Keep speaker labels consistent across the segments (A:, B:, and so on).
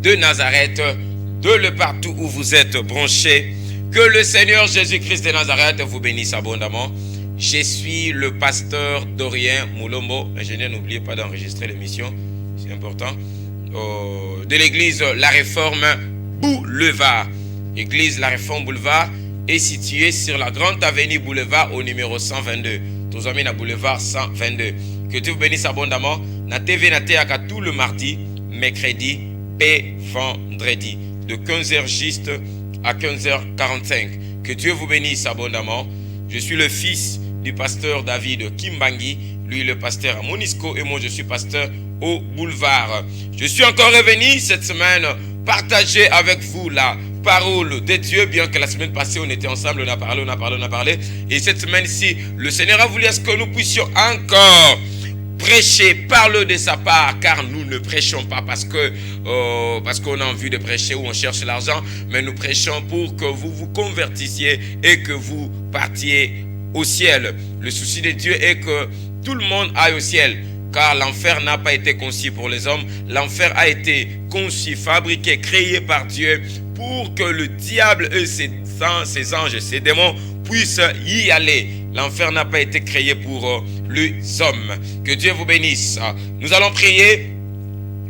A: de Nazareth, de le partout où vous êtes branchés. Que le Seigneur Jésus-Christ de Nazareth vous bénisse abondamment. Je suis le pasteur Dorien Moulombo. Ingénieur, n'oubliez pas d'enregistrer l'émission, c'est important. De l'église La Réforme Boulevard. L'église La Réforme Boulevard est située sur la grande avenue Boulevard au numéro 122. Tous amis, na boulevard 122. Que Dieu vous bénisse abondamment. Na TV na théâtre tout le mardi, mercredi et vendredi. De 15h juste à 15h45. Que Dieu vous bénisse abondamment. Je suis le fils du pasteur David Kimbangi. Lui, le pasteur à Monisco. Et moi, je suis pasteur au boulevard. Je suis encore revenu cette semaine partager avec vous la parole de Dieu, bien que la semaine passée on était ensemble, on a parlé. Et cette semaine-ci, le Seigneur a voulu est-ce que nous puissions encore prêcher, parler de sa part, car nous ne prêchons pas parce qu'on a envie de prêcher ou on cherche l'argent, mais nous prêchons pour que vous vous convertissiez et que vous partiez au ciel. Le souci de Dieu est que tout le monde aille au ciel. Car l'enfer n'a pas été conçu pour les hommes. L'enfer a été conçu, fabriqué, créé par Dieu pour que le diable et ses anges, ses démons puissent y aller. L'enfer n'a pas été créé pour les hommes. Que Dieu vous bénisse. Nous allons prier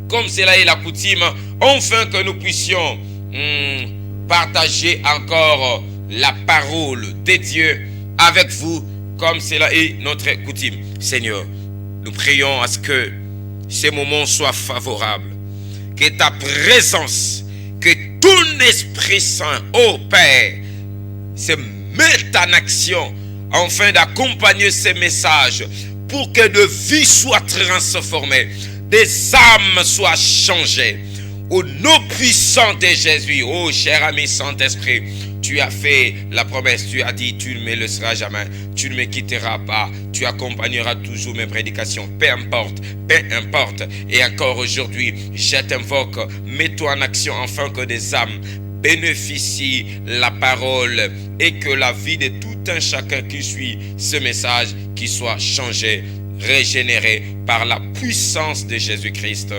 A: comme cela est la coutume, afin que nous puissions partager encore la parole de Dieu avec vous comme cela est notre coutume. Seigneur, nous prions à ce que ces moments soient favorables. Que ta présence, que ton Esprit Saint, ô Père, se mette en action afin d'accompagner ces messages pour que de vies soient transformées, des âmes soient changées. Au nom puissant de Jésus, ô cher ami Saint-Esprit, tu as fait la promesse, tu as dit, tu ne me laisseras jamais, tu ne me quitteras pas, tu accompagneras toujours mes prédications, peu importe. Et encore aujourd'hui, je t'invoque, mets-toi en action afin que des âmes bénéficient la parole et que la vie de tout un chacun qui suit ce message, qui soit changé, régénéré par la puissance de Jésus-Christ.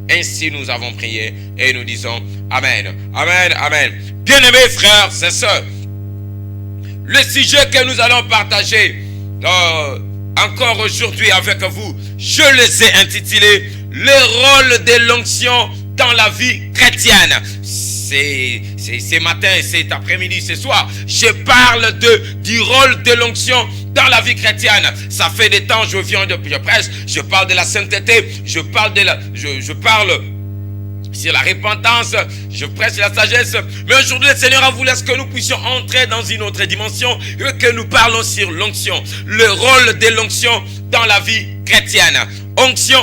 A: Ainsi nous avons prié et nous disons Amen, Amen, Amen. Bien-aimés frères et sœurs, le sujet que nous allons partager encore aujourd'hui avec vous, je les ai intitulés le rôle de l'onction dans la vie chrétienne. C'est matin, cet après-midi, ce soir, je parle du rôle de l'onction dans la vie chrétienne. Ça fait des temps, je prêche, je parle de la sainteté, je parle sur la repentance, je prêche la sagesse. Mais aujourd'hui, le Seigneur a voulu que nous puissions entrer dans une autre dimension et que nous parlons sur l'onction, le rôle de l'onction dans la vie chrétienne. Onction,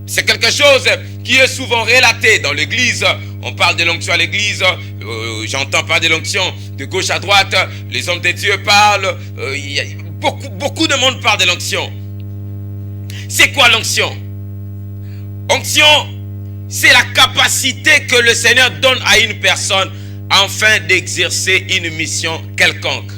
A: c'est quelque chose qui est souvent relaté dans l'église. On parle de l'onction à l'église, j'entends parler de l'onction de gauche à droite, les hommes de Dieu parlent, beaucoup de monde parle de l'onction. C'est quoi l'onction? Onction, c'est la capacité que le Seigneur donne à une personne afin d'exercer une mission quelconque.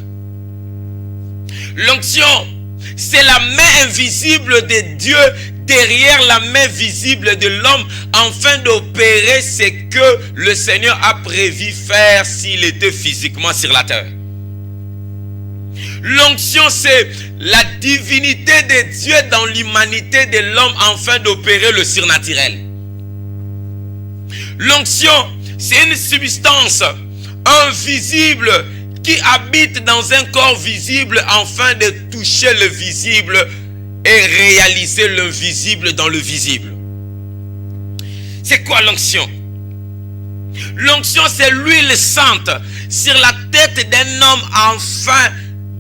A: L'onction, c'est la main invisible de Dieu derrière la main visible de l'homme afin d'opérer ce que le Seigneur a prévu faire s'il était physiquement sur la terre. L'onction, c'est la divinité de Dieu dans l'humanité de l'homme afin d'opérer le surnaturel. L'onction, c'est une substance invisible qui habite dans un corps visible afin de toucher le visible et réaliser l'invisible dans le visible. C'est quoi l'onction? L'onction, c'est l'huile sainte sur la tête d'un homme afin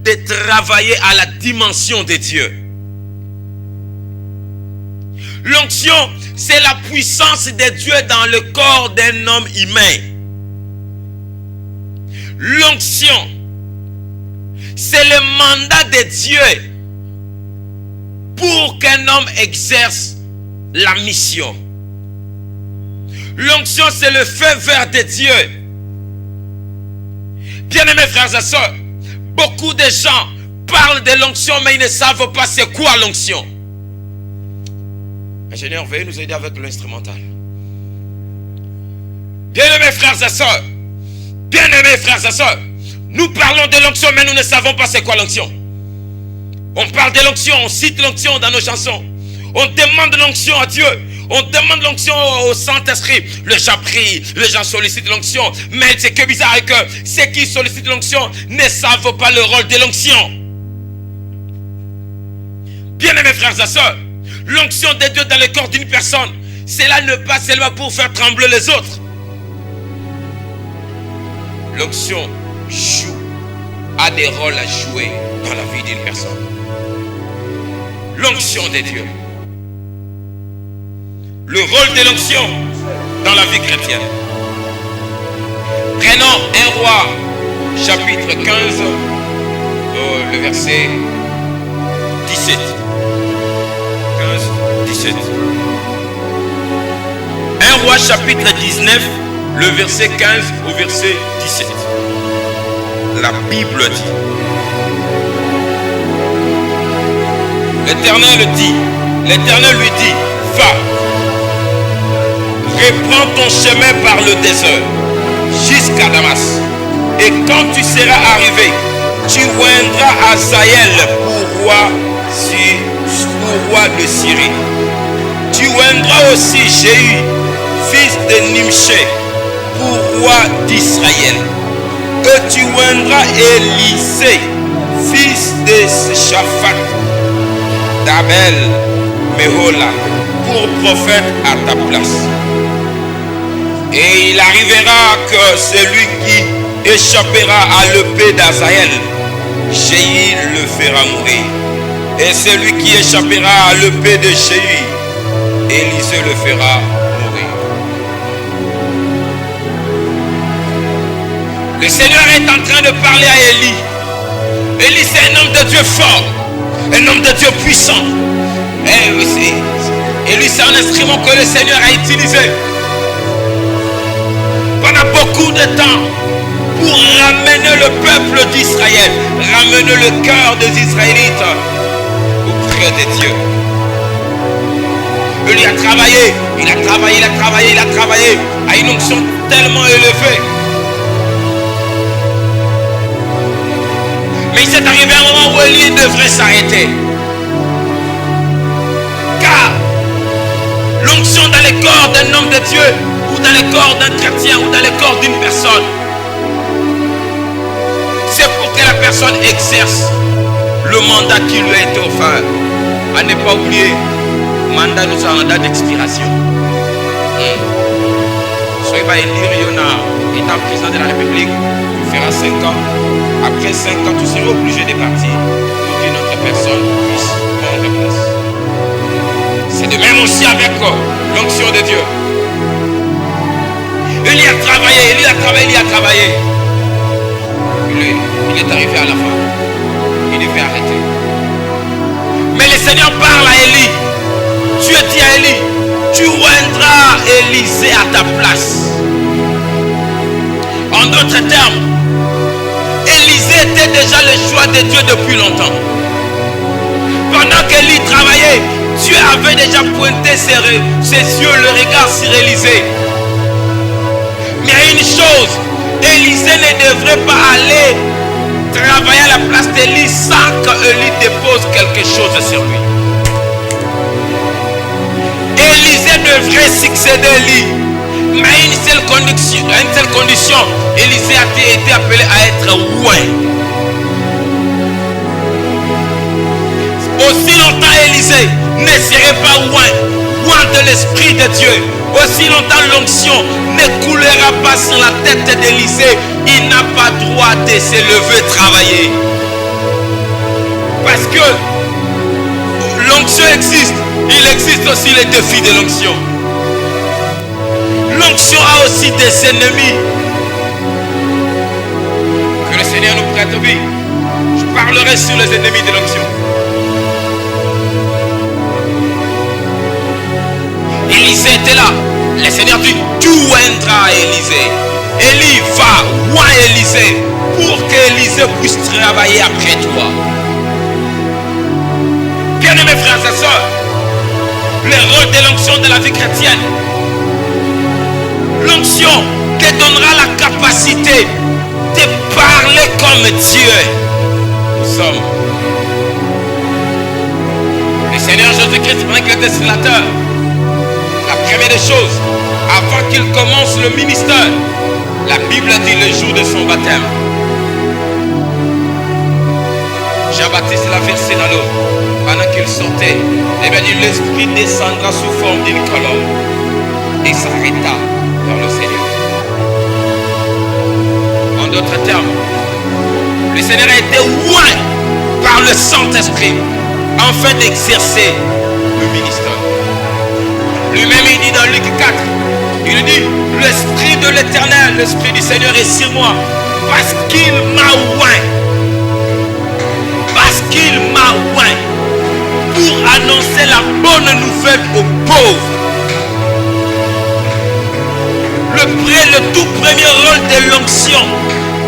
A: de travailler à la dimension de Dieu. L'onction, c'est la puissance de Dieu dans le corps d'un homme humain. L'onction, c'est le mandat de Dieu pour qu'un homme exerce la mission. L'onction, c'est le feu vert de Dieu. Bien-aimés frères et sœurs, beaucoup de gens parlent de l'onction, mais ils ne savent pas c'est quoi l'onction. Ingénieur, veuillez nous aider avec l'instrumental. Bien-aimés frères et sœurs, bien-aimés frères et sœurs, nous parlons de l'onction, mais nous ne savons pas c'est quoi l'onction. On parle de l'onction, on cite l'onction dans nos chansons. On demande l'onction à Dieu. On demande l'onction au Saint-Esprit. Les gens prient, les gens sollicitent l'onction. Mais c'est que bizarre que ceux qui sollicitent l'onction ne savent pas le rôle de l'onction. Bien-aimés frères et sœurs, l'onction de Dieu dans le corps d'une personne, cela n'est pas seulement pour faire trembler les autres. L'onction a des rôles à jouer dans la vie d'une personne. L'onction de Dieu. Le rôle de l'onction dans la vie chrétienne. Prenons 1 Roi, chapitre 15, le verset 17. 15, 17. 1 Roi, chapitre 19, le verset 15 au verset 17. La Bible dit. L'Éternel lui dit, va, reprends ton chemin par le désert jusqu'à Damas. Et quand tu seras arrivé, tu oindras Hazaël pour roi de Syrie. Tu oindras aussi Jéhu, fils de Nimché, pour roi d'Israël. Et tu oindras Élisée, fils de Shaphat, d'Abel Mehola, pour prophète à ta place. Et il arrivera que celui qui échappera à l'épée d'Hazaël, Jéhu le fera mourir. Et celui qui échappera à l'épée de Jéhu, Élisée le fera mourir. Le Seigneur est en train de parler à Élie. Élie, c'est un homme de Dieu fort, un homme de Dieu puissant. Et lui, c'est un instrument que le Seigneur a utilisé pendant beaucoup de temps pour ramener le peuple d'Israël, ramener le cœur des Israélites auprès de Dieu. Il a travaillé, il a travaillé à une onction tellement élevée. Mais il s'est arrivé un moment où Élie devrait s'arrêter. Car l'onction dans le corps d'un homme de Dieu, ou dans le corps d'un chrétien, ou dans le corps d'une personne, c'est pour que la personne exerce le mandat qui lui a été offert. À ne pas oublier, mandat nous a un mandat d'expiration. Soyez pas élire Yona, étant président de la République, tu feras 5 ans. Après 5 ans, tu seras obligé de partir pour qu'une autre personne puisse prendre ta place. C'est de même aussi avec l'onction de Dieu. Il a travaillé. Il est arrivé à la fin. Il devait arrêter. Mais le Seigneur parle à Élie. Dieu dit à Élie, tu oindras Élisée à ta place. En d'autres termes, Élisée était déjà le choix de Dieu depuis longtemps. Pendant qu'Élie travaillait, Dieu avait déjà pointé ses yeux, le regard sur Élisée. Mais il y a une chose, Élisée ne devrait pas aller travailler à la place d'Élie sans qu'Élie dépose quelque chose sur lui. Élisée devrait succéder Élie. Mais à une seule condition, Élisée a été appelé à être oint. Aussi longtemps Élisée ne serait pas oint de l'Esprit de Dieu, aussi longtemps l'onction ne coulera pas sur la tête d'Élisée, il n'a pas droit de se lever travailler. Parce que l'onction existe, il existe aussi les défis de l'onction. L'onction a aussi des ennemis. Que le Seigneur nous prête vie. Je parlerai sur les ennemis de l'onction. Élisée était là. Le Seigneur dit, tu oindras Élisée. Élie va oint Élisée pour qu'Élisée puisse travailler après toi. Bien-aimés frères et sœurs, le rôle de l'onction de la vie chrétienne. L'onction comme Dieu, nous sommes. Le Seigneur Jésus-Christ, pendant qu'il était sur la terre, la première des choses, avant qu'il commence le ministère, la Bible dit le jour de son baptême, Jean-Baptiste l'a versé dans l'eau. Pendant qu'il sortait, l'Esprit descendra sous forme d'une colombe et s'arrêta dans le Seigneur. En d'autres termes, le Seigneur a été oint par le Saint-Esprit afin d'exercer le ministère. Lui-même, il dit dans Luc 4, il dit, l'Esprit de l'Éternel, l'Esprit du Seigneur est sur moi, parce qu'il m'a oint. Parce qu'il m'a oint pour annoncer la bonne nouvelle aux pauvres. Le tout premier rôle de l'onction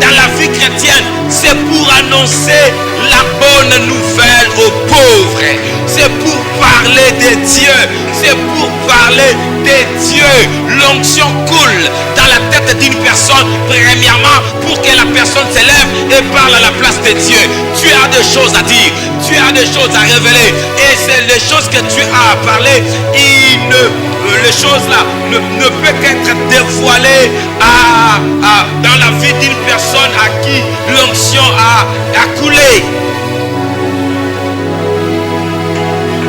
A: dans la vie chrétienne, c'est pour annoncer la bonne nouvelle aux pauvres. C'est pour parler de Dieu. C'est pour parler de Dieu. L'onction coule dans la tête d'une personne, premièrement, pour que la personne s'élève et parle à la place de Dieu. Tu as des choses à dire. Tu as des choses à révéler. Et c'est les choses que tu as à parler. Les choses là ne peuvent qu'être dévoilées dans la vie d'une personne à qui l'onction a coulé.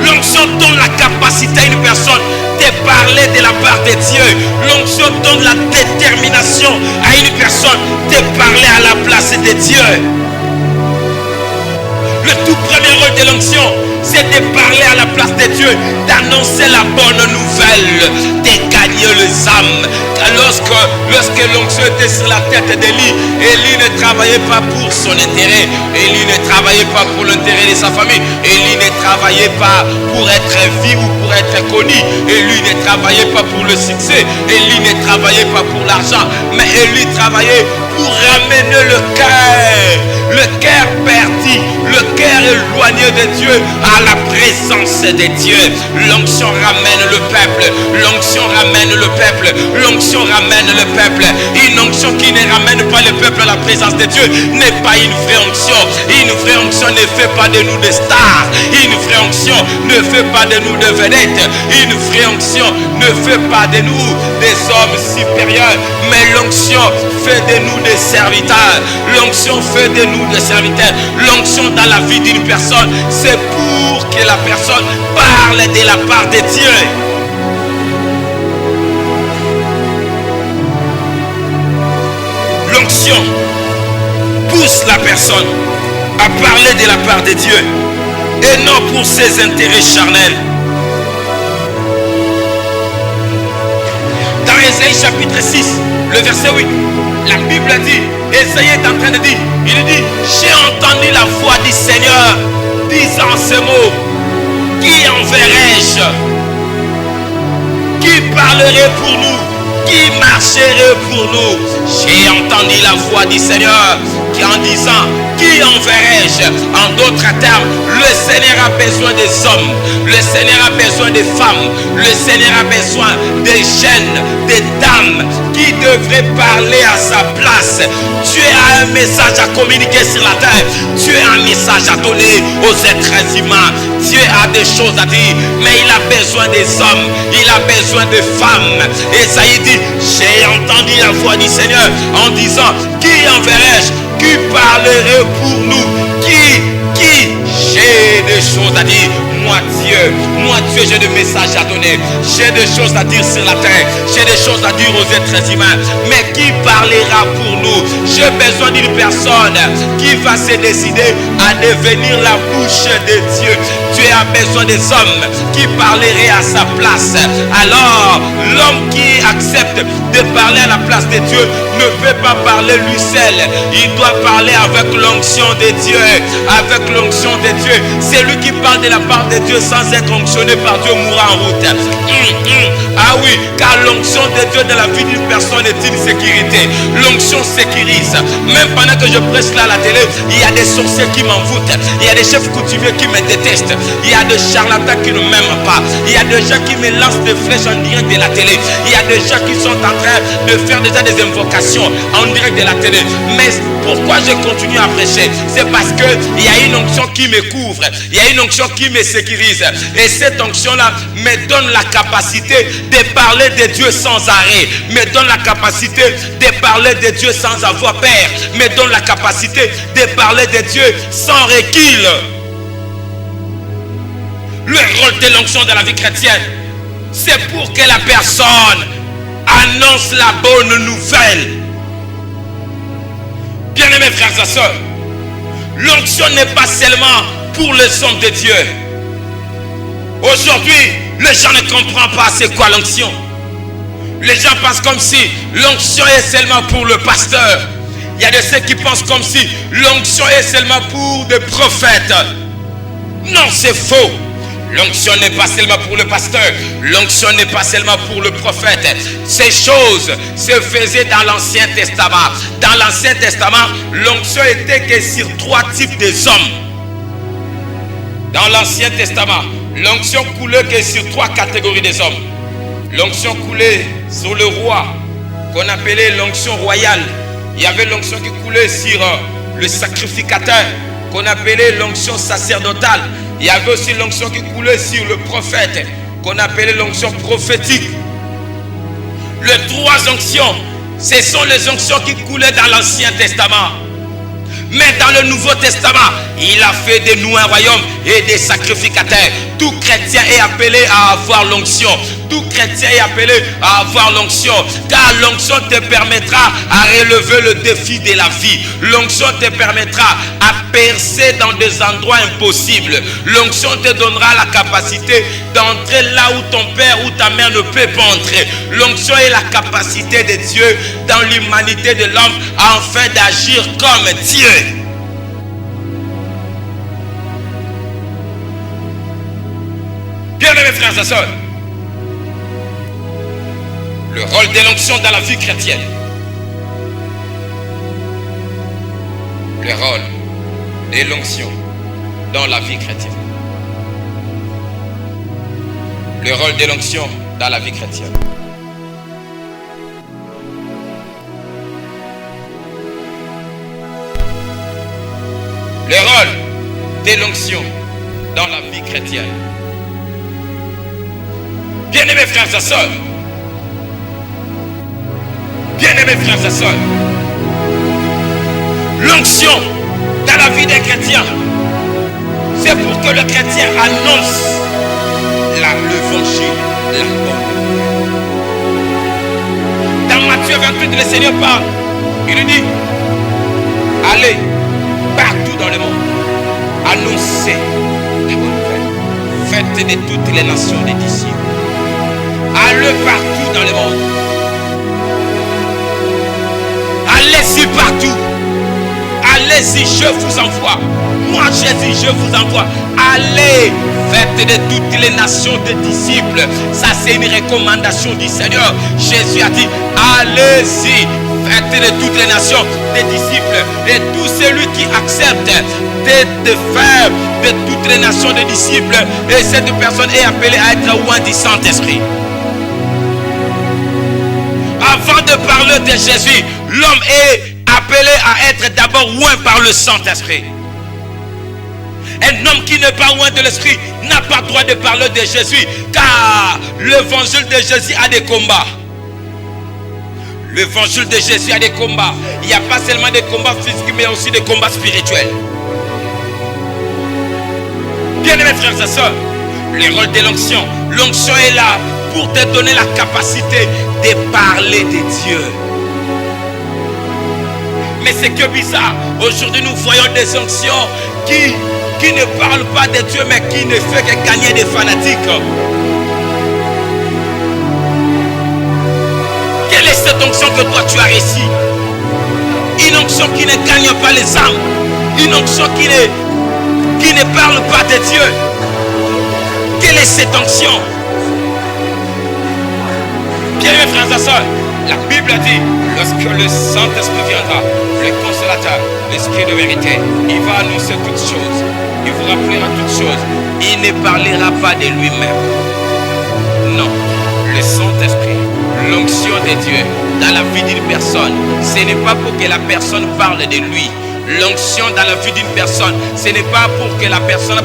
A: L'onction donne la capacité à une personne de parler de la part de Dieu. L'onction donne la détermination à une personne de parler à la place de Dieu. Le tout premier rôle de l'onction, c'est de parler à la place de Dieu, d'annoncer la bonne nouvelle, de gagner les âmes. Lorsque l'onction était sur la tête d'Élie, Élie ne travaillait pas pour son intérêt, Élie ne travaillait pas pour l'intérêt de sa famille, Élie ne travaillait pas pour être vu ou pour être connu, Élie ne travaillait pas pour le succès, Élie ne travaillait pas pour l'argent, mais Élie travaillait pour ramener le cœur perdu, le cœur éloigné de Dieu à la présence de Dieu. L'onction ramène le peuple, l'onction ramène le peuple, l'onction ramène le peuple. Une onction qui ne ramène pas le peuple à la présence de Dieu n'est pas une vraie onction. Une vraie onction ne fait pas de nous des stars, une vraie onction ne fait pas de nous des vedettes, une vraie onction ne fait pas de nous des hommes supérieurs, mais l'onction fait de nous des serviteurs. L'onction fait de nous des serviteurs. L'onction dans la vie d'une personne, c'est pour que la personne parle de la part de Dieu. L'onction pousse la personne à parler de la part de Dieu et non pour ses intérêts charnels. Dans Ésaïe chapitre 6, le verset 8, la Bible dit, Ésaïe est en train de dire, il dit, j'ai entendu la voix du Seigneur disant ce mot, qui enverrai-je? Qui parlerait pour nous? Qui marcherait pour nous? J'ai entendu la voix du Seigneur qui en disant, qui enverrai-je? En d'autres termes, le Seigneur a besoin des hommes, le Seigneur a besoin des femmes, le Seigneur a besoin des jeunes, des dames qui devraient parler à sa place. Tu as un message à communiquer sur la terre, tu as un message à donner aux êtres humains. Dieu a des choses à dire, mais il a besoin des hommes, il a besoin des femmes. Et ça il dit, j'ai entendu la voix du Seigneur en disant, qui enverrai-je? Qui parlerait pour nous? Qui? J'ai des choses à dire. Moi Dieu, j'ai des messages à donner. J'ai des choses à dire sur la terre. J'ai des choses à dire aux êtres humains. Mais qui parlera pour nous? J'ai besoin d'une personne qui va se décider à devenir la bouche de Dieu. Dieu a besoin des hommes qui parleraient à sa place. Alors, l'homme qui accepte de parler à la place de Dieu ne peut pas parler lui seul. Il doit parler avec l'onction de Dieu. Avec l'onction de Dieu. C'est lui qui parle de la part de Dieu sans être onctionné par Dieu mourra en route. Ah oui, car l'onction de Dieu dans la vie d'une personne est une sécurité. L'onction sécurise. Même pendant que je prêche là à la télé, il y a des sorciers qui m'envoûtent. Il y a des chefs coutumiers qui me détestent. Il y a des charlatans qui ne m'aiment pas. Il y a des gens qui me lancent des flèches en direct de la télé. Il y a des gens qui sont en train de faire déjà des invocations l'onction en direct de la télé. Mais pourquoi je continue à prêcher? C'est parce qu'il y a une onction qui me couvre. Il y a une onction qui me sécurise. Et cette onction-là me donne la capacité de parler de Dieu sans arrêt. Me donne la capacité de parler de Dieu sans avoir peur. Me donne la capacité de parler de Dieu sans recul. Le rôle de l'onction dans la vie chrétienne, c'est pour que la personne annonce la bonne nouvelle. Bien-aimés frères et sœurs, l'onction n'est pas seulement pour les hommes de Dieu. Aujourd'hui, les gens ne comprennent pas c'est quoi l'onction. Les gens pensent comme si l'onction est seulement pour le pasteur. Il y a de ceux qui pensent comme si l'onction est seulement pour des prophètes. Non, c'est faux. L'onction n'est pas seulement pour le pasteur. L'onction n'est pas seulement pour le prophète. Ces choses se faisaient dans l'Ancien Testament. Dans l'Ancien Testament, l'onction était que sur 3 types de hommes. Dans l'Ancien Testament, l'onction coulait que sur 3 catégories des hommes. L'onction coulait sur le roi, qu'on appelait l'onction royale. Il y avait l'onction qui coulait sur le sacrificateur, qu'on appelait l'onction sacerdotale. Il y avait aussi l'onction qui coulait sur le prophète, qu'on appelait l'onction prophétique. Les 3 onctions, ce sont les onctions qui coulaient dans l'Ancien Testament. Mais dans le Nouveau Testament, il a fait de nous un royaume et des sacrificateurs. Tout chrétien est appelé à avoir l'onction. Tout chrétien est appelé à avoir l'onction. Car l'onction te permettra à relever le défi de la vie. L'onction te permettra à percer dans des endroits impossibles. L'onction te donnera la capacité d'entrer là où ton père ou ta mère ne peut pas entrer. L'onction est la capacité de Dieu dans l'humanité de l'homme afin d'agir comme Dieu. Bien-aimés frères et sœurs, le rôle de l'onction dans la vie chrétienne. Le rôle de l'onction dans la vie chrétienne. Le rôle de l'onction dans la vie chrétienne. Le rôle de l'onction dans la vie chrétienne. Bien-aimés frères et sœurs, bien-aimés frères et sœurs, l'onction dans la vie des chrétiens, c'est pour que le chrétien annonce l'évangile, la bonne nouvelle. Dans Matthieu 28, le Seigneur parle, il dit, allez partout dans le monde, annoncez la bonne nouvelle, faites de toutes les nations des disciples. Allez partout dans le monde. Allez-y partout. Allez-y, je vous envoie. Moi, Jésus, je vous envoie. Allez, faites de toutes les nations des disciples. Ça, c'est une recommandation du Seigneur. Jésus a dit, allez-y, faites de toutes les nations des disciples. Et tout celui qui accepte de faire de toutes les nations des disciples, et cette personne est appelée à être loin du Saint-Esprit. Avant de parler de Jésus, l'homme est appelé à être d'abord oint par le Saint-Esprit. Un homme qui n'est pas oint de l'Esprit n'a pas le droit de parler de Jésus, car l'évangile de Jésus a des combats. L'évangile de Jésus a des combats. Il n'y a pas seulement des combats physiques, mais aussi des combats spirituels. Bien-aimés frères et sœurs, le rôle de l'onction. L'onction est là pour te donner la capacité de parler de Dieu. Mais c'est que bizarre. Aujourd'hui, nous voyons des onctions qui ne parlent pas de Dieu, mais qui ne fait que gagner des fanatiques. Quelle est cette onction que toi tu as reçue? Une onction qui ne gagne pas les âmes. Une onction qui ne parle pas de Dieu. Quelle est cette onction? Bien-aimés frères et sœurs, la Bible dit, lorsque le Saint-Esprit viendra, le consolateur, l'Esprit de vérité, il va annoncer toutes choses. Il vous rappellera toutes choses. Il ne parlera pas de lui-même. Non, le Saint-Esprit, l'onction de Dieu dans la vie d'une personne, ce n'est pas pour que la personne parle de lui. L'onction dans la vie d'une personne, ce n'est pas pour que la personne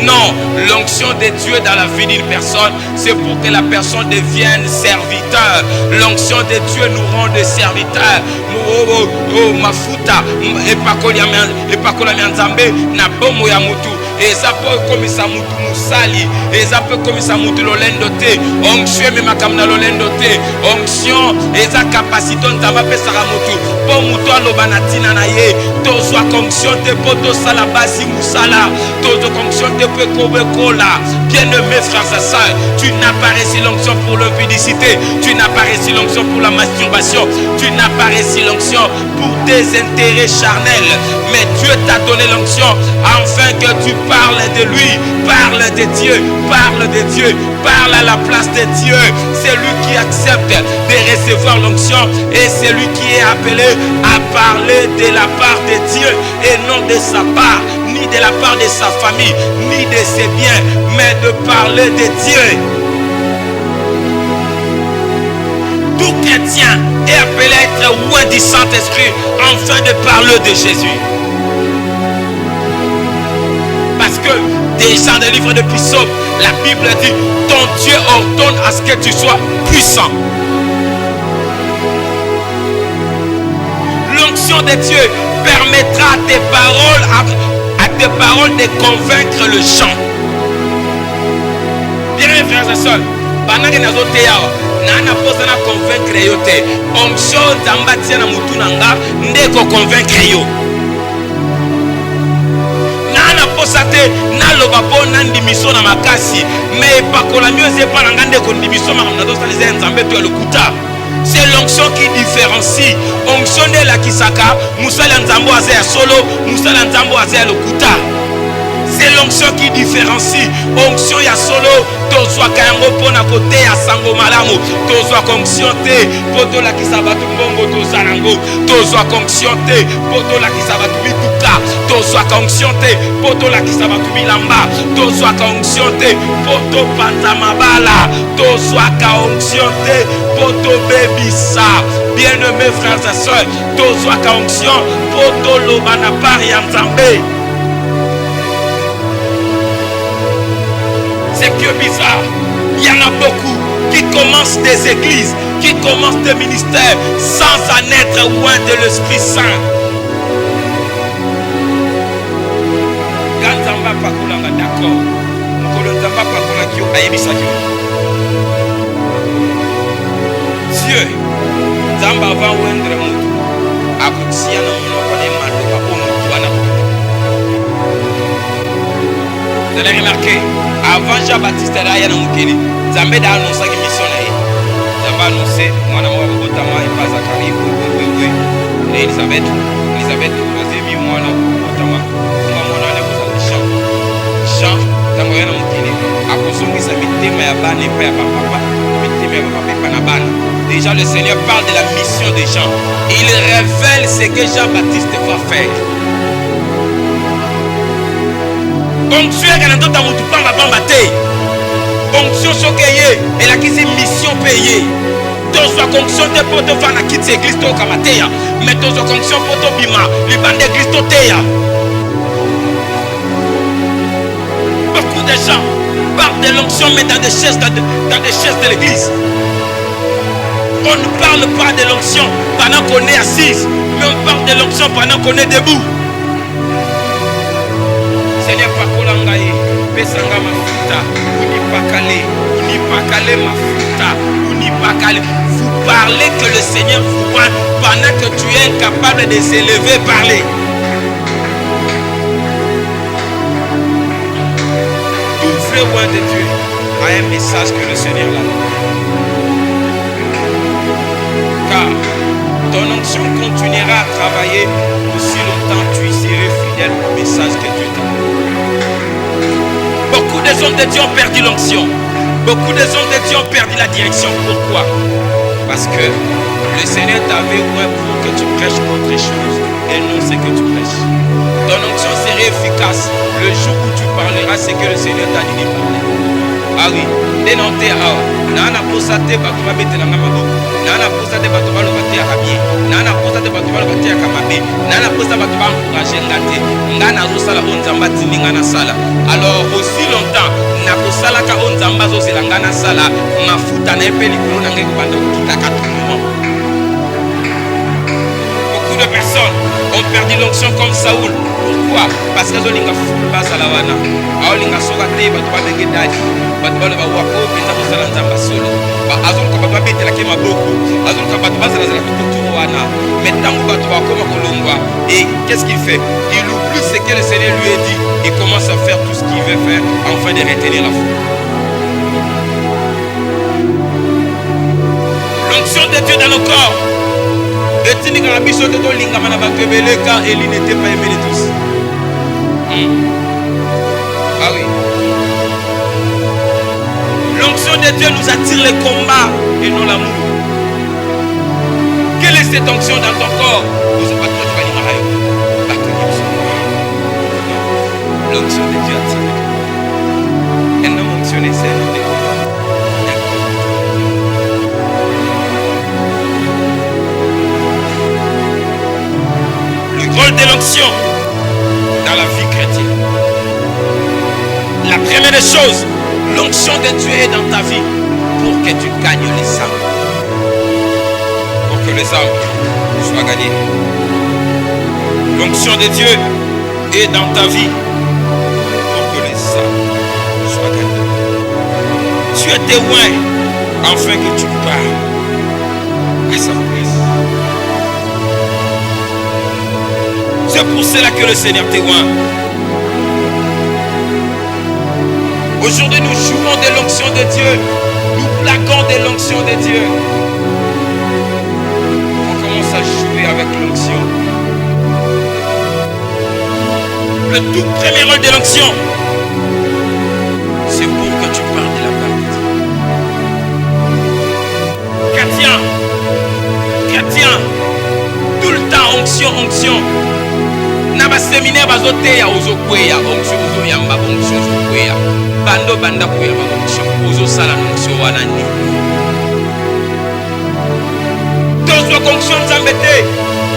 A: non, l'onction de Dieu dans la vie d'une personne, c'est pour que la personne devienne serviteur. L'onction de Dieu nous rend des serviteurs. Mafuta epakola nzambe na bomo ya mutu eza po komisa mutu musali eza po komisa mutu lolendo te onction me makamna lolendo te onction eza capacité nzamba pesaka mutu po mutu aloba na tina na ye tozwa onction te po tosala basi musala tozwa onction te po kobekola. Bien-aimés frères et sœurs, tu n'as pas reçu l'onction pour l'impudicité, tu n'as pas reçu l'onction pour la masturbation, tu n'as pas reçu l'onction pour tes intérêts charnels, mais Dieu t'a donné l'onction afin que tu parles de lui, parle de Dieu, parle de Dieu, parle à la place de Dieu. C'est lui qui accepte de recevoir l'onction et c'est lui qui est appelé à parler de la part de Dieu et non de sa part, ni de la part de sa famille, ni de ses biens, mais de parler de Dieu. Tout chrétien est appelé à être loin du Saint-Esprit afin de parler de Jésus. Parce que déjà dans le livre de Psaume, la Bible dit ton Dieu ordonne à ce que tu sois puissant. L'onction de Dieu permettra à tes paroles de convaincre le gens. Bien mes frères et sœurs, pendant que nous avons convaincre yo te onction nzamba tia na mutu na nga ndeko convaincre yo na posa te naloba po na ndimiso na makasi mais pakola mieux c'est pas na nga ndeko ndimiso makamna tosaliza nzambe to lokuta. C'est l'onction qui différencie. Onction de la kisaka musala nzambo azea solo musala nzambo azea lokuta. C'est l'onction qui différencie. Onction ya solo tozwa kayango pona kote ya sango malamu tozwa onction te poto la kisabatu mbongo tozalango tozwa onction te poto la kisabatu bituka tozwa onction te poto la kisabatu bilamba tozwa onction te poto panza mabala tozwa onction te poto bebisa. Bien-aimés frères et sœurs, tozwa onction poto lobana par ya nzambe. C'est que bizarre, il y en a beaucoup qui commencent des églises, qui commencent des ministères sans en être loin de l'Esprit Saint. Ganzamba pakulanga d'accord, Kolonzamba pakula kyo ayebisa kyo. Dieu, Zamba va wendre mutu, akutia na monoko ne maloba o mutu wana. Vous allez remarquer, avant Jean-Baptiste Raya na mukeli, Zambé a annoncé une mission na ye. Zamba a annoncé, mwana mwa botama et pas Zacharie, oui. Et Elisabeth, troisième mwana botama, mwana na botama Jean, tango yana mukeli, akozongisa mitema ya bana et pas ya papa, mitema ya papa et pas na bana. Déjà le Seigneur parle de la mission de Jean. Il révèle ce que Jean-Baptiste va faire. Onction est dans ta mutu pamba pamba te. Onction sokeye et la kisi mission payée. Tozwa onction te poto fana kiti église to kamateya. Mais tozwa onction poto bima libande église to teya. Beaucoup de gens parlent de l'onction mais dans des chaises de l'église. On ne parle pas de l'onction pendant qu'on est assise, mais on parle de l'onction pendant qu'on est debout. Seigneur pakolangaye, pesanga mafuta, unipakale mafuta, unipakale. Vous parlez que le Seigneur vous voit pendant que tu es incapable de s'élever, parler. Ouvrez loin de Dieu à un message que le Seigneur l'a donné. Car ton onction continuera à travailler aussi longtemps tu y serais fidèle au message que Dieu t'a donné. Beaucoup des hommes de Dieu ont perdu l'onction. Beaucoup des hommes de Dieu ont perdu la direction. Pourquoi? Parce que le Seigneur t'avait ouvert pour que tu prêches autre chose et non ce que tu prêches. Ton onction serait efficace le jour où tu parleras ce que le Seigneur t'a dit de parler. Ah oui, dénoncez. Nana posate bakuma betelanga maboko. Nana posa de bato balo batia bien. Nana posa de bato balo batia kamabe. Nana posa bato ba encourager ngate. Ngana zo sala onzamba tininga na sala. Alors aussi longtemps na ko sala ka onzamba zo zelanga na sala. Mafuta na epeli kuno na ngeko banda kitaka tout le monde. Beaucoup de personnes ont perdu l'onction comme Saoul. Pourquoi? Parce que zolinga full basalawana. Aolinga sokate bato ba benge dadi. Bato ba ba wako penda ko sala nzamba solo. Ba azul ko ba betela ke maboko. Azul ka bato bazala zala tout wana. Mais tango bato ba koma kolongwa. Et qu'est-ce qu'il fait? Il oublie ce que le Seigneur lui a dit. Il commence à faire tout ce qu'il veut faire afin de retenir la foule. L'onction de Dieu dans nos corps. Ah oui. L'onction de Dieu nous attire le combat et non l'amour. Quelle est cette onction dans ton corps? L'onction de Dieu attire le combat. Elle n'a mentionné celle de rôle de l'onction dans la vie chrétienne. La première des choses, l'onction de Dieu est dans ta vie pour que tu gagnes les âmes. Pour que les âmes soient gagnées. L'onction de Dieu est dans ta vie pour que les âmes soient gagnées. Tu es témoin afin que tu parles à sa place. C'est pour cela que le Seigneur témoin. Aujourd'hui, nous jouons de l'onction de Dieu. Nous plaquons de l'onction de Dieu. On commence à jouer avec l'onction. Le tout premier rôle de l'onction, c'est pour que tu parles de la part de Dieu. Chrétien, tout le temps onction, onction. Naba séminaire bazote ya ozokweya onction ozoyamba onction ozokweya bando banda kuyamba onction ozosala onction wana ni tozo onction nzambe te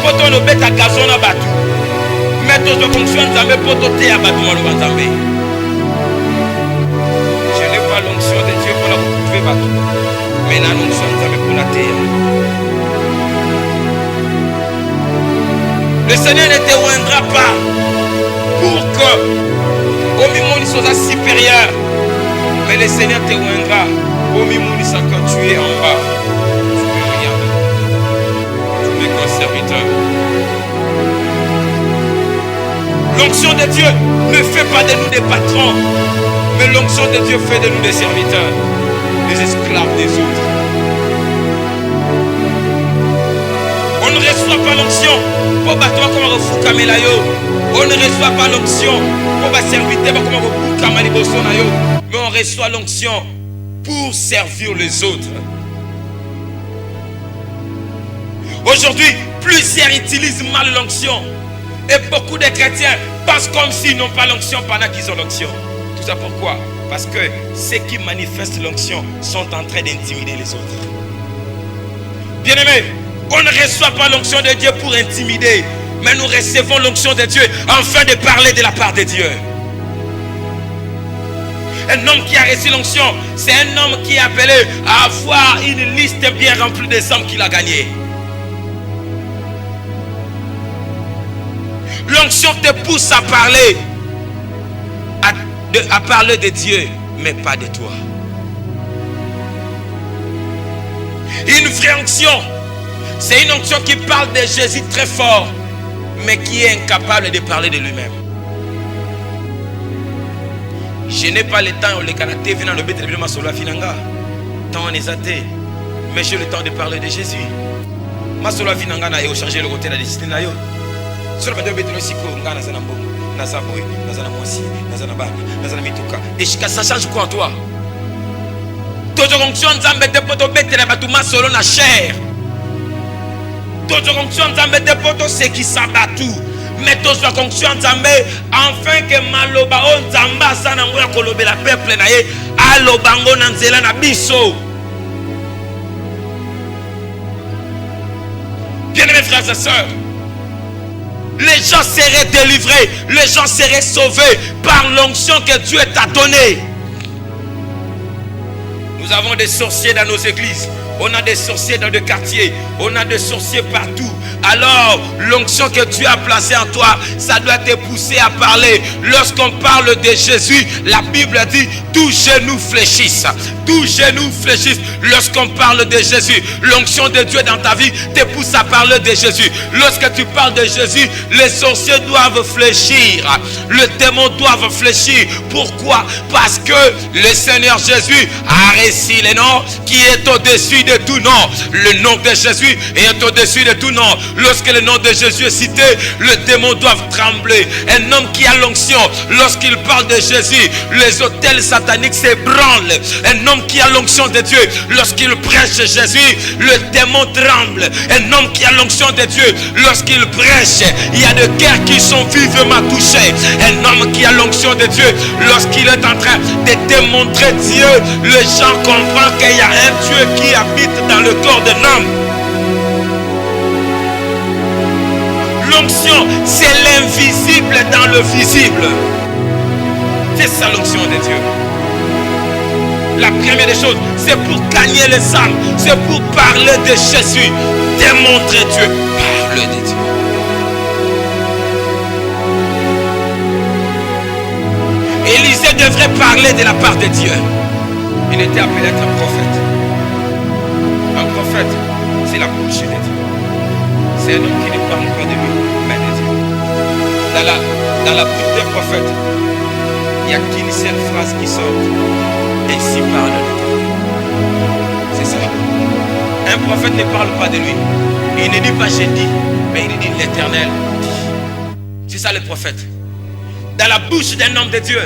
A: poto no beta gazon na batu mais tozo onction nzambe poto te ya batu maloba nzambe. Je n'ai pas l'onction de Dieu pour la trouver batu mais na l'onction nzambe pour la terre. Le Seigneur ne te oindra pas pour que au mimouni soit supérieur. Mais le Seigneur te oindra au mimouni soit quand tu es en bas. Tu ne peux rien. Tu n'es qu'un serviteur. L'onction de Dieu ne fait pas de nous des patrons. Mais l'onction de Dieu fait de nous des serviteurs. Des esclaves des autres. On ne reçoit pas l'onction pour battre comme un fou kamelayo. On ne reçoit pas l'onction pour servir comme un fou kamalibosonayo. Mais on reçoit l'onction pour servir les autres. Aujourd'hui, plusieurs utilisent mal l'onction. Et beaucoup de chrétiens pensent comme s'ils n'ont pas l'onction pendant qu'ils ont l'onction. Tout ça pourquoi? Parce que ceux qui manifestent l'onction sont en train d'intimider les autres. Bien-aimés, on ne reçoit pas l'onction de Dieu pour intimider, mais nous recevons l'onction de Dieu afin de parler de la part de Dieu. Un homme qui a reçu l'onction, c'est un homme qui est appelé à avoir une liste bien remplie des hommes qu'il a gagnés. L'onction te pousse à parler, à parler de Dieu, mais pas de toi. Une vraie onction, c'est une onction qui parle de Jésus très fort, mais qui est incapable de parler de lui-même. Je n'ai pas le temps, le caractère venant le bête de ma solo finanga. Tant on est athée, mais j'ai le temps de parler de Jésus. Ma solo finanga n'a changé le côté de la destinée. Sur le bête de siko, ngana zana mbongo, nazaboy, nazana moisi, nazana bana, nazana mituka. Et ça change quoi en toi? Toute onction nzambe te poto bête la batuma solo na chair. Toute onction nzambe te poto ce qui s'abattu. Mais tous la fonction nzambe afin que maloba on nzamba sana ngoya kolobela peuple na ye alobango na nzela na biso. Bien-aimés frères et sœurs, les gens seraient délivrés, les gens seraient sauvés par l'onction que Dieu t'a donnée. Nous avons des sorciers dans nos églises. On a des sorciers dans les quartiers. On a des sorciers partout. Alors, l'onction que Dieu a placée en toi, ça doit te pousser à parler. Lorsqu'on parle de Jésus, la Bible dit, tous genoux fléchissent. Tous genoux fléchissent. Lorsqu'on parle de Jésus, l'onction de Dieu dans ta vie te pousse à parler de Jésus. Lorsque tu parles de Jésus, les sorciers doivent fléchir. Le démon doit fléchir. Pourquoi? Parce que le Seigneur Jésus a réussi le nom qui est au-dessus de tout nom. Le nom de Jésus est au-dessus de tout nom. Lorsque le nom de Jésus est cité, le démon doit trembler. Un homme qui a l'onction, lorsqu'il parle de Jésus, les autels sataniques s'ébranlent. Un homme qui a l'onction de Dieu, lorsqu'il prêche Jésus, le démon tremble. Un homme qui a l'onction de Dieu, lorsqu'il prêche, il y a des cœurs qui sont vivement touchés. Un homme qui a l'onction de Dieu, lorsqu'il est en train de démontrer Dieu, les gens comprennent qu'il y a un Dieu qui habite dans le corps d'un homme. L'onction, c'est l'invisible dans le visible. C'est ça l'onction de Dieu. La première des choses, c'est pour gagner les âmes. C'est pour parler de Jésus. Démontrer Dieu. Parler de Dieu. Élisée devrait parler de la part de Dieu. Il était appelé à être un prophète. Un prophète, c'est la bouche de Dieu. C'est un homme qui ne parle pas de lui, mais de Dieu. Dans la bouche d'un prophète, il n'y a qu'une seule phrase qui sort. Ainsi parle l'Éternel. C'est ça. Un prophète ne parle pas de lui. Il ne dit pas j'ai dit, mais il dit l'Éternel dit. C'est ça le prophète. Dans la bouche d'un homme de Dieu,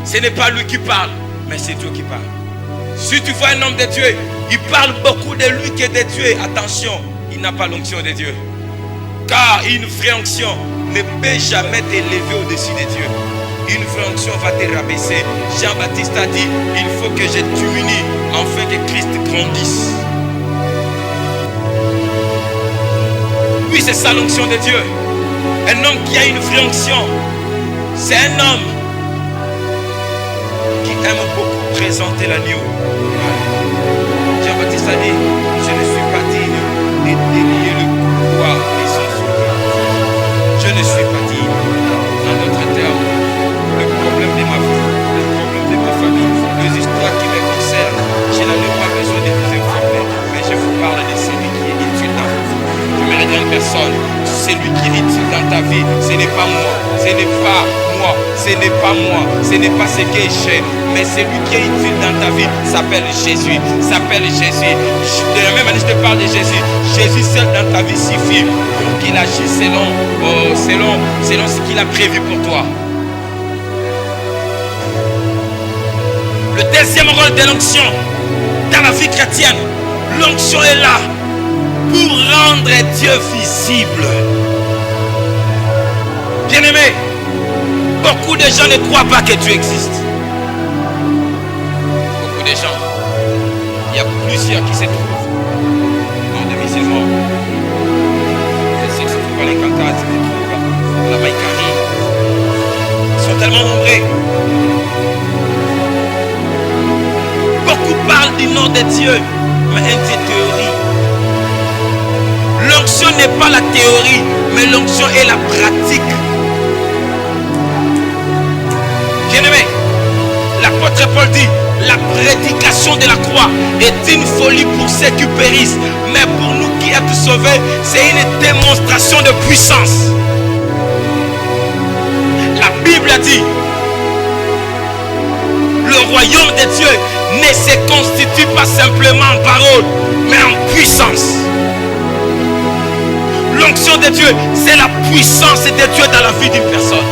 A: ce n'est pas lui qui parle, mais c'est Dieu qui parle. Si tu vois un homme de Dieu, il parle beaucoup de lui que de Dieu. Attention, il n'a pas l'onction de Dieu. Car une vraie onction ne peut jamais t'élever au-dessus de Dieu. Une vraie onction va te rabaisser. Jean-Baptiste a dit, il faut que je diminue afin que Christ grandisse. Oui, c'est ça l'onction de Dieu. Un homme qui a une vraie onction, c'est un homme qui aime beaucoup présenter l'agneau. Jean-Baptiste a dit, je ne suis pas digne de délier le pouvoir des sorciers. Je ne suis pas digne. En d'autres termes, le problème de ma vie, le problème de ma famille, les histoires qui me concernent, je n'en ai pas besoin de vous informer, mais je vous parle de celui qui est utile dans votre vie. Je me regarde une personne, celui qui est utile dans ta vie, ce n'est pas moi, ce n'est pas moi, ce n'est pas moi, ce n'est pas ce que j'ai, mais celui qui est utile dans ta vie s'appelle Jésus, s'appelle Jésus. De la même manière, je te parle de Jésus. Jésus seul dans ta vie suffit pour qu'il agisse selon ce qu'il a prévu pour toi. Le deuxième rôle de l'onction dans la vie chrétienne, l'onction est là pour rendre Dieu visible. Bien-aimé, beaucoup de gens ne croient pas que Dieu existe. Beaucoup de gens, il y a plusieurs qui se trouvent dans des musulmans. Ceux qui se trouvent à l'Inkantad, ceux qui se trouvent à la Maïkari. Ils sont tellement nombreux. Beaucoup parlent du nom de Dieu, mais un Dieu théorie. L'onction n'est pas la théorie, mais l'onction est la pratique. Bien-aimé, l'apôtre Paul dit, la prédication de la croix est une folie pour ceux qui périssent, mais pour nous qui sommes sauvés, c'est une démonstration de puissance. La Bible a dit, le royaume de Dieu ne se constitue pas simplement en parole, mais en puissance. L'onction de Dieu, c'est la puissance de Dieu dans la vie d'une personne.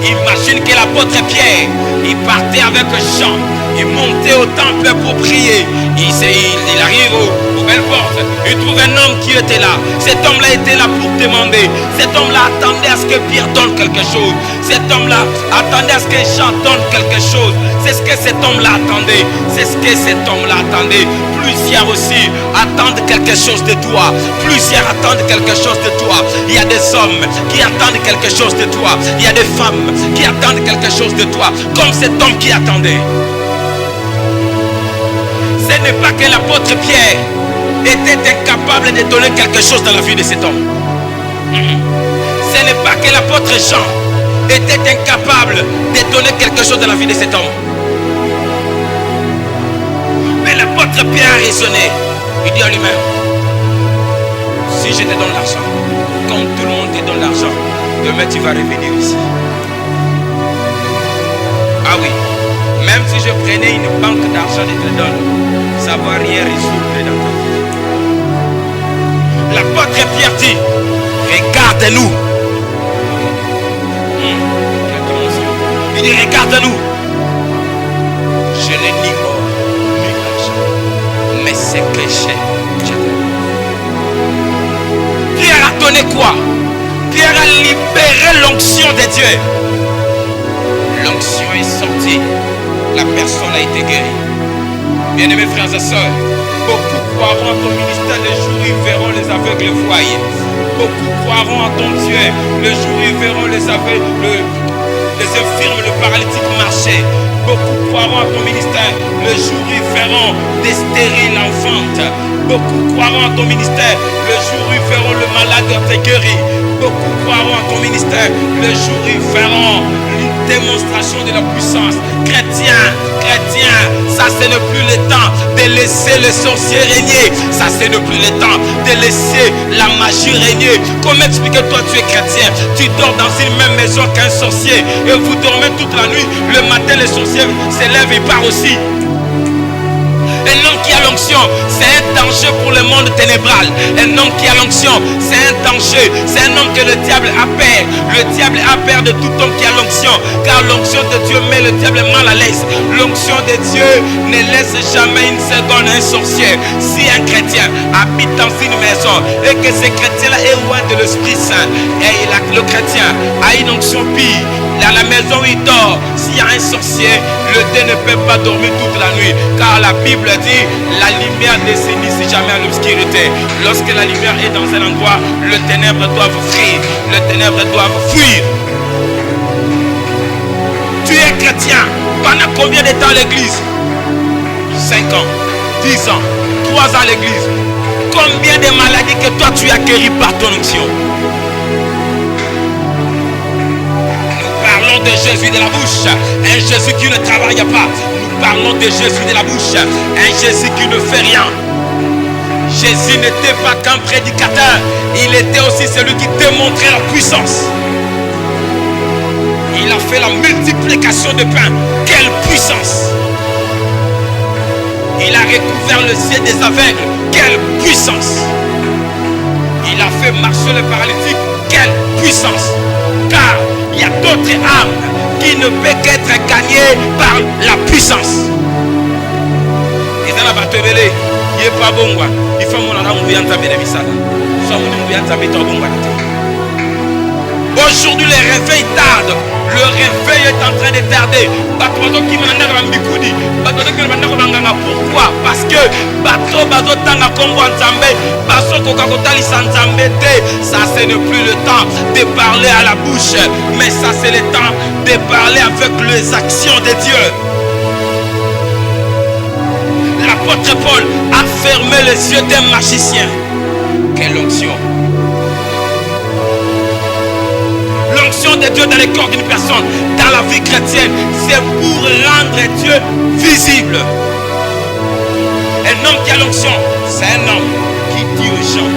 A: Imagine que l'apôtre Pierre, il partait avec Jean, il montait au temple pour prier. Il arrive aux belles portes. Il trouve un homme qui était là. Cet homme-là était là pour demander. Cet homme-là attendait à ce que Pierre donne quelque chose. Cet homme-là attendait à ce que Jean donne quelque chose. C'est ce que cet homme-là attendait. C'est ce que cet homme-là attendait. Plusieurs aussi attendent quelque chose de toi. Plusieurs attendent quelque chose de toi. Il y a des hommes qui attendent quelque chose de toi. Il y a des femmes qui attendent quelque chose de toi. Comme cet homme qui attendait. Ce n'est pas que l'apôtre Pierre était incapable de donner quelque chose dans la vie de cet homme. Ce n'est pas que l'apôtre Jean était incapable de donner quelque chose dans la vie de cet homme. Mais l'apôtre Pierre a raisonné. Il dit à lui-même, si je te donne l'argent, comme tout le monde te donne l'argent, demain tu vas revenir ici. Ah oui, même si je prenais une banque d'argent et te donne, ça ne va rien résoudre dans ta vie. L'apôtre Pierre dit, regarde-nous. Il dit, regarde-nous. Je n'ai ni or, ni argent, mais c'est que j'ai. Pierre a donné quoi? Pierre a libéré l'onction de Dieu. L'onction est sortie. La personne a été guérie. Bien-aimés frères et sœurs, beaucoup croiront en ton ministère le jour où ils verront les aveugles voyer. Beaucoup croiront en ton Dieu le jour où ils verront les aveugles, les infirmes, le paralytique marcher. Beaucoup croiront en ton ministère le jour où ils verront des stériles enfantes. Beaucoup croiront en ton ministère le jour où ils verront le malade être guéri. Beaucoup croiront en ton ministère le jour où ils verront une démonstration de la puissance. Chrétien, ça ce n'est plus le temps de laisser les sorciers régner. Ça ce n'est plus le temps de laisser la magie régner. Comment expliquer toi tu es chrétien, tu dors dans une même maison qu'un sorcier et vous dormez toute la nuit. Le matin le sorcier se lève et part aussi. Un homme qui a l'onction, c'est un danger pour le monde ténébral. Un homme qui a l'onction, c'est un danger. C'est un homme que le diable a peur. Le diable a peur de tout homme qui a l'onction. Car l'onction de Dieu met le diable mal à l'aise. L'onction de Dieu ne laisse jamais une seconde un sorcier. Si un chrétien habite dans une maison et que ce chrétien-là est loin de l'Esprit Saint, et le chrétien a une onction pire, dans la maison où il dort, s'il y a un sorcier, le dieu ne peut pas dormir toute la nuit. Car la Bible dit, la lumière ne s'initie jamais à l'obscurité. Lorsque la lumière est dans un endroit, le ténèbre doit fuir. Le ténèbre doit fuir. Tu es chrétien. Pendant combien de temps à l'église? 5 ans, 10 ans, 3 ans à l'église. Combien de maladies que toi tu as guéries par ton onction? Parlons de Jésus de la bouche, un Jésus qui ne travaille pas. Nous parlons de Jésus de la bouche, un Jésus qui ne fait rien. Jésus n'était pas qu'un prédicateur, il était aussi celui qui démontrait la puissance. Il a fait la multiplication de pain. Quelle puissance! Il a recouvert le ciel des aveugles. Quelle puissance! Il a fait marcher le paralytique. Quelle puissance! Car il y a d'autres armes qui ne peuvent qu'être gagnées par la puissance. Et dans la bataille, il n'est pas bon. Il faut mon âme ou bien taper les misales. Soit mon bien taper ton bon. Aujourd'hui, le réveil tarde. Le réveil est en train de tarder. Pourquoi? Parce que ça ce n'est plus le temps de parler à la bouche, mais ça c'est le temps de parler avec les actions de Dieu. L'apôtre Paul a fermé les yeux d'un magicien. Quelle onction! L'onction de Dieu dans le corps d'une personne, dans la vie chrétienne, c'est pour rendre Dieu visible. Un homme qui a l'onction, c'est un homme qui dit aux gens,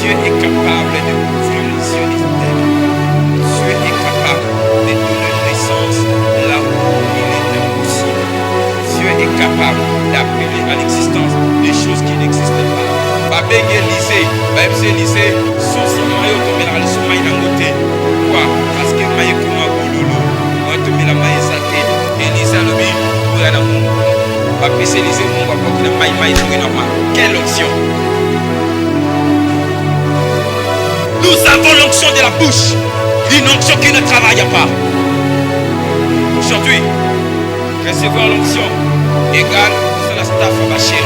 A: Dieu est capable de ouvrir les yeux des ténèbres. Dieu est capable de donner naissance là où il est impossible. Dieu est capable d'appeler à l'existence des choses qui n'existent pas. Babé Élysée, sous maillot tombé dans le sommeil d'un côté. Pourquoi? Parce que maillot comme un boulot, moi tombé la maille saté, Élysée le bi, pour aller à mon. Babé Élysée, mon papa, qui n'a pas maillot normal. Quelle option? Nous avons l'onction de la bouche. Une onction qui ne travaille pas. Aujourd'hui, recevoir l'onction égale c'est la staff ma chérie.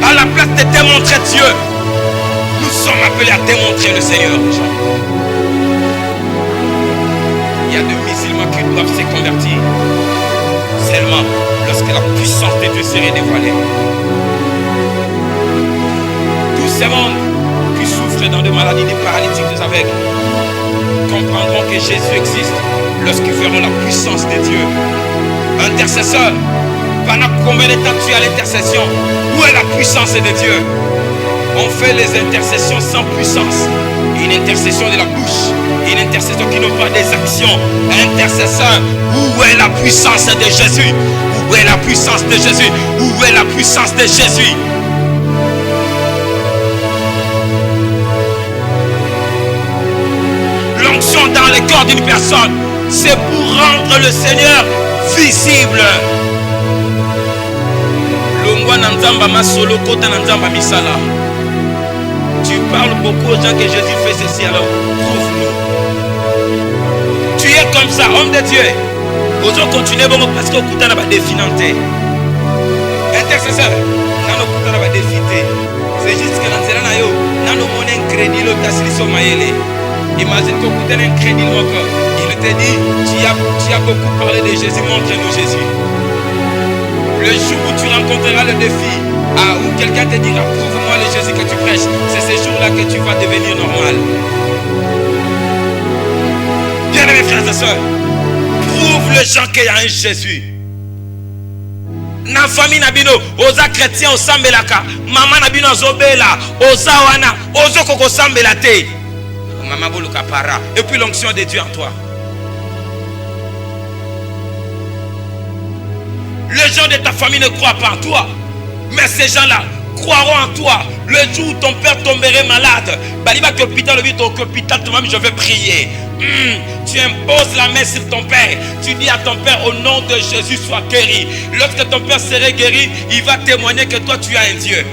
A: À la place de démontrer Dieu, nous sommes appelés à démontrer le Seigneur. Il y a des musulmans qui doivent se convertir seulement lorsque la puissance de Dieu serait dévoilée. Tous ces mondes qui souffrent dans des maladies, des paralytiques, des aveugles comprendront que Jésus existe lorsqu'ils verront la puissance de Dieu. Intercesseur, pendant combien de temps tu es à l'intercession? Où est la puissance de Dieu? On fait les intercessions sans puissance. Une intercession de la bouche, une intercession qui n'a pas des actions. Intercesseur, où est la puissance de Jésus? Où est la puissance de Jésus? Où est la puissance de Jésus? L'onction dans le corps d'une personne, c'est pour rendre le Seigneur visible. Tu parles beaucoup aux gens que Jésus fait ceci, alors prouve-nous. Tu es comme ça, homme de Dieu. Aujourd'hui, continuez parce que vous avez des finances. Intercesseur, c'est juste que dans nous avons un crédit. Imagine que vous avez un crédit. Il te dit, tu as beaucoup parlé de Jésus, montre-nous Jésus. Le jour où tu rencontreras le défi, où quelqu'un te dira, prouve-moi le Jésus que tu prêches, c'est ce jour-là que tu vas devenir normal. Bien aimés frères et sœurs, prouve les gens qu'il y a un Jésus. Na famille nabino, oza chrétien au sambelaka, maman nabino zobela, oza wana, ozo koko sambelate. Maman boluka para, et puis l'onction de Dieu en toi. Les gens de ta famille ne croient pas en toi. Mais ces gens-là croiront en toi. Le jour où ton père tomberait malade, je vais prier. Tu imposes la main sur ton père. Tu dis à ton père, au nom de Jésus, sois guéri. Lorsque ton père serait guéri, il va témoigner que toi tu as un Dieu.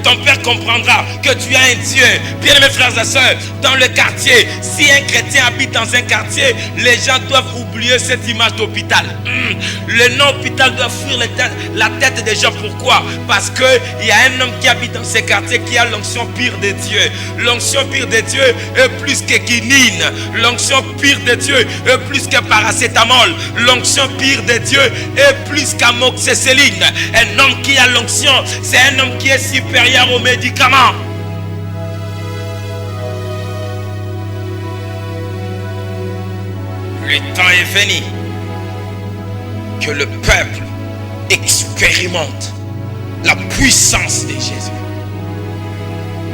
A: Ton père comprendra que tu as un Dieu. Bien mes frères et sœurs, dans le quartier, si un chrétien habite dans un quartier, les gens doivent oublier cette image d'hôpital. Le nom hôpital doit fuir la tête des gens. Pourquoi? Parce qu'il y a un homme qui habite dans ces quartiers qui a l'onction pire de Dieu. L'onction pire de Dieu est plus que quinine. L'onction pire de Dieu est plus que paracétamol. L'onction pire de Dieu est plus qu'amoxicilline. Un homme qui a l'onction, c'est un homme qui est supérieur aux médicaments. Le temps est venu que le peuple expérimente la puissance de Jésus.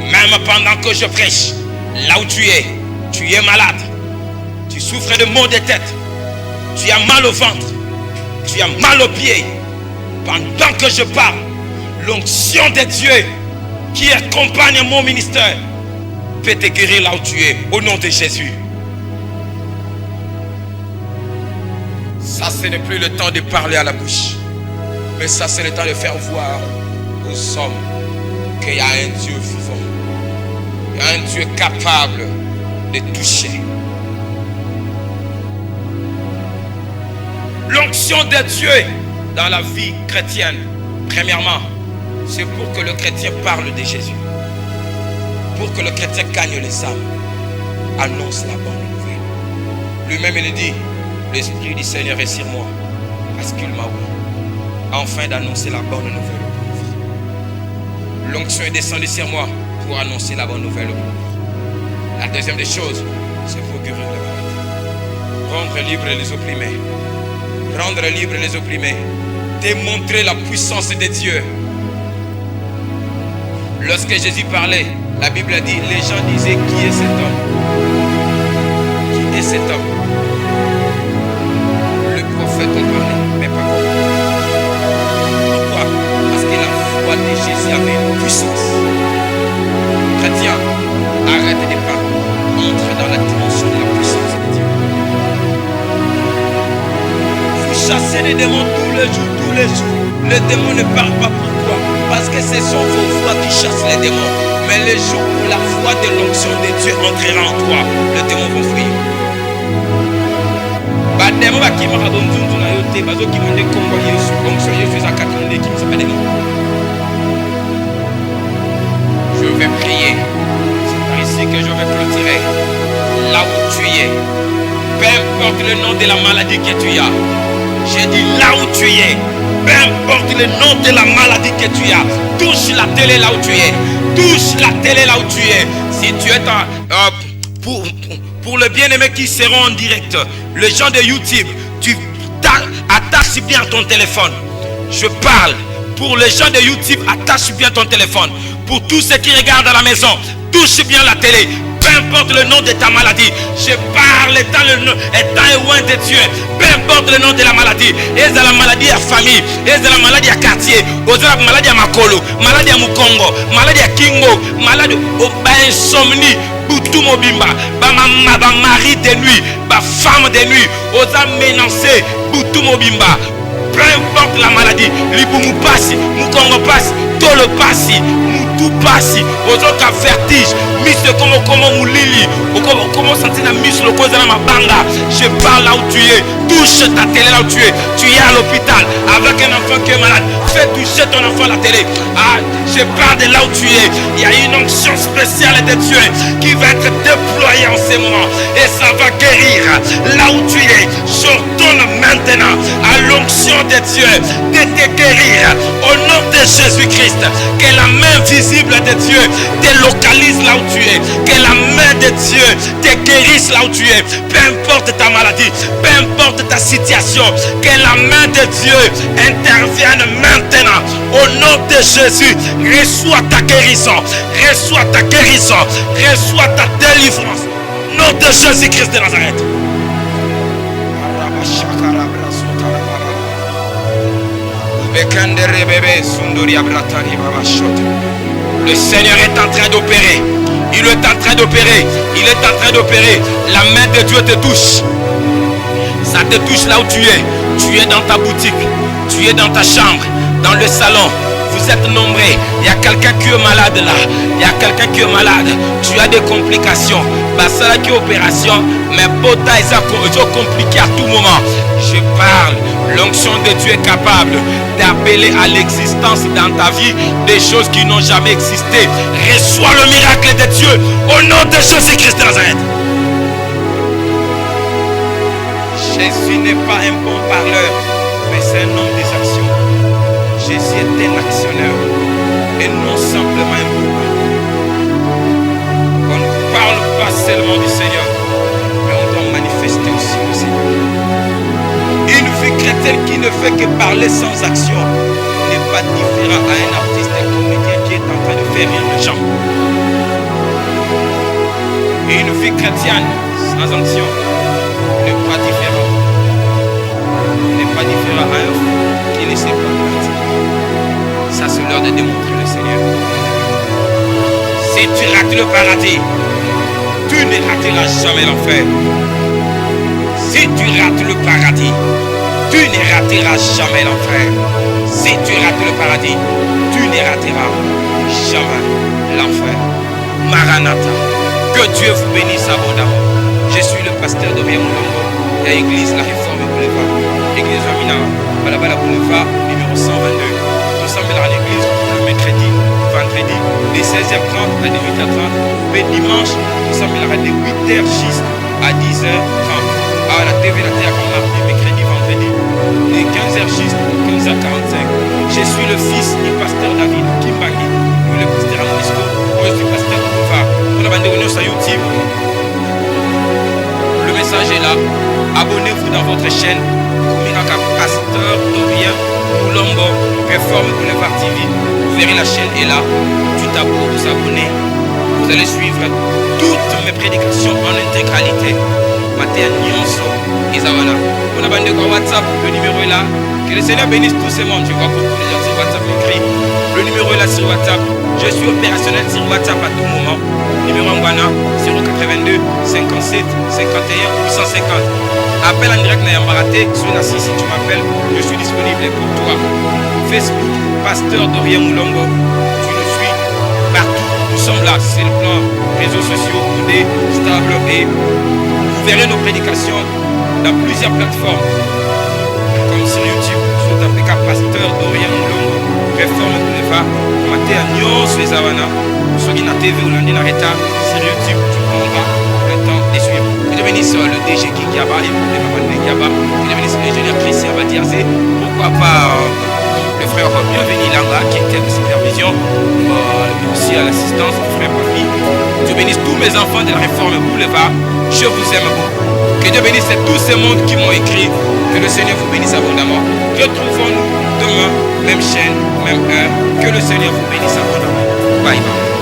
A: Même pendant que je prêche, là où tu es malade, tu souffres de maux de tête, tu as mal au ventre, tu as mal aux pieds. Pendant que je parle, l'onction de Dieu qui accompagne mon ministère peut te guérir là où tu es, au nom de Jésus. Ça, ce n'est plus le temps de parler à la bouche, mais ça, c'est le temps de faire voir aux hommes qu'il y a un Dieu vivant. Il y a un Dieu capable de toucher. L'onction de Dieu dans la vie chrétienne, premièrement, c'est pour que le chrétien parle de Jésus. Pour que le chrétien gagne les âmes. Annonce la bonne nouvelle. Lui-même, il dit, l'Esprit du Seigneur est sur moi, parce qu'il m'a oint, afin d'annoncer la bonne nouvelle aux pauvres. L'onction est descendue sur moi pour annoncer la bonne nouvelle aux pauvres. La deuxième des choses, c'est pour guérir les malades. Rendre libre les opprimés. Rendre libre les opprimés. Démontrer la puissance de Dieu. Lorsque Jésus parlait, la Bible a dit, les gens disaient, qui est cet homme? Qui est cet homme? Le prophète en parlait, mais pas comme. Pourquoi? Parce que la foi de Jésus avait une puissance. Chrétien, arrête de parler. Entre dans la dimension de la puissance de Dieu. Vous chassez les démons tous les jours, tous les jours. Les démons ne parlent pas pourquoi. Parce que ce sont vos voix qui chassent les démons. Mais le jour où la voix de l'onction de Dieu entrera en toi, les démons vont fuir. Je vais prier. C'est par ici que je vais clôturer. Là où tu es, peu importe le nom de la maladie que tu as. J'ai dit là où tu es, peu importe le nom de la maladie que tu as. Touche la télé là où tu es. Touche la télé là où tu es. Si tu es pour le bien-aimé qui seront en direct, les gens de YouTube, tu attaches bien ton téléphone. Je parle pour les gens de YouTube, attache bien ton téléphone. Pour tous ceux qui regardent à la maison, touche bien la télé. Peu importe le nom de ta maladie, je parle étant loin de Dieu. Peu importe le nom de la maladie, et de la maladie à famille, et de la maladie à quartier, et de la maladie à Makolo, maladie à Mukongo, maladie à Kingo, maladie à insomnie, Boutou Mobimba, mari de nuit, femme de nuit, aux menacés, Boutou Mobimba. Peu importe la maladie, Liboumou passe, Mukongo passe, Tolo passe, Moutou passe, Ozoka vertige, Miss comment Moulili, comment sentir la mise le cause de la mabanga. Je parle là où tu es, touche ta télé là où tu es à l'hôpital avec un enfant qui est malade, fais toucher ton enfant à la télé. Ah, je parle de là où tu es, il y a une onction spéciale de Dieu qui va être déployée en ce moment et ça va guérir là où tu es. J'ordonne maintenant à l'onction de Dieu de te guérir au nom de Jésus-Christ. Que la main visible de Dieu te localise là où tu es. Que la main de Dieu te guérisse là où tu es. Peu importe ta maladie, peu importe ta situation, que la main de Dieu intervienne maintenant. Au nom de Jésus, reçois ta guérison, reçois ta guérison, reçois ta délivrance. Au nom de Jésus-Christ de Nazareth. Le Seigneur est en train d'opérer. Il est en train d'opérer. Il est en train d'opérer. La main de Dieu te touche. Ça te touche là où tu es. Tu es dans ta boutique. Tu es dans ta chambre. Dans le salon. Vous êtes nombreux. Il y a quelqu'un qui est malade là. Il y a quelqu'un qui est malade. Tu as des complications. Basala qui est opération. Mais Bota est compliqué à tout moment. Je parle. L'onction de Dieu est capable d'appeler à l'existence dans ta vie des choses qui n'ont jamais existé. Reçois le miracle de Dieu au nom de Jésus-Christ de Nazareth. Jésus n'est pas un bon parleur, mais c'est un homme des actions. Jésus est un actionneur et non simplement un bon parleur. On ne parle pas seulement du Seigneur, mais on doit manifester aussi le Seigneur. Une vie chrétienne qui ne fait que parler sans action n'est pas différent à un artiste, un comédien qui est en train de faire rire les gens. Une vie chrétienne sans action n'est pas différent. N'est pas différent à un fou qui ne sait pas partir. Ça c'est l'heure de démontrer le Seigneur. Si tu rates le paradis, tu ne rateras jamais l'enfer. Si tu rates le paradis, tu ne rateras jamais l'enfer. Si tu rates le paradis, tu ne rateras jamais l'enfer. Maranatha, que Dieu vous bénisse abondamment. Je suis le pasteur d'Orient Moulombo, la église La Réforme Boulevard, église Amina, Balabala Boulevard, numéro 122. Nous sommes dans l'église le mercredi, vendredi, de 16h30 à 18h30. Mais dimanche, nous sommes là de 8h juste à 10h30. À la TV, la terre, mardi, mercredi, vendredi, de 15h juste, 15h45. Je suis le fils du pasteur David Kimbangi, le pasteur Amonisco. Moi, je suis pasteur de Boulevard. On a bandé sur YouTube. Le message est là. Abonnez-vous dans votre chaîne. Koumiraka Pasteur Dorien Moulombo, Réforme Boulevard TV. Vous verrez la chaîne est là. Tu t'abonnes, vous abonnez. Vous allez suivre toutes mes prédications en intégralité. Matin Nyonso, Isawala. On a bandé sur WhatsApp, le numéro est là. Que le Seigneur bénisse tous ces mondes. Je vois beaucoup de gens sur WhatsApp m'écrivent. Le numéro est là sur WhatsApp. Je suis opérationnel sur WhatsApp à tout moment. Numéro en Ghana 082 57 51 850. Appel en direct n'a pas raté. Sur la 6 si tu m'appelles, je suis disponible pour toi. Facebook, Pasteur Dorien Moulombo. Tu nous suis partout. Nous sommes là, c'est le plan réseaux sociaux, stable et vous verrez nos prédications dans plusieurs plateformes. Comme sur YouTube, sur Tapeka Pasteur Dorien Moulombo. Réforme Boulevard, Maté à Nyon, Suezavana, Sogina TV ou Landina Reta, sur YouTube, tu prendras le temps de suivre. Que Dieu bénisse le DG Kikiaba et le Maman Kikiaba. Que Dieu bénisse l'ingénieur Christian Badiazé. Pourquoi pas le frère Bienvenu Langa qui était de supervision, et aussi à l'assistance du frère Papi. Dieu bénisse tous mes enfants de la Réforme Boulevard. Je vous aime beaucoup. Que Dieu bénisse tous ces mondes qui m'ont écrit. Que le Seigneur vous bénisse abondamment. Retrouvons-nous demain, même chaîne, même heure. Que le Seigneur vous bénisse abondamment. Bye bye.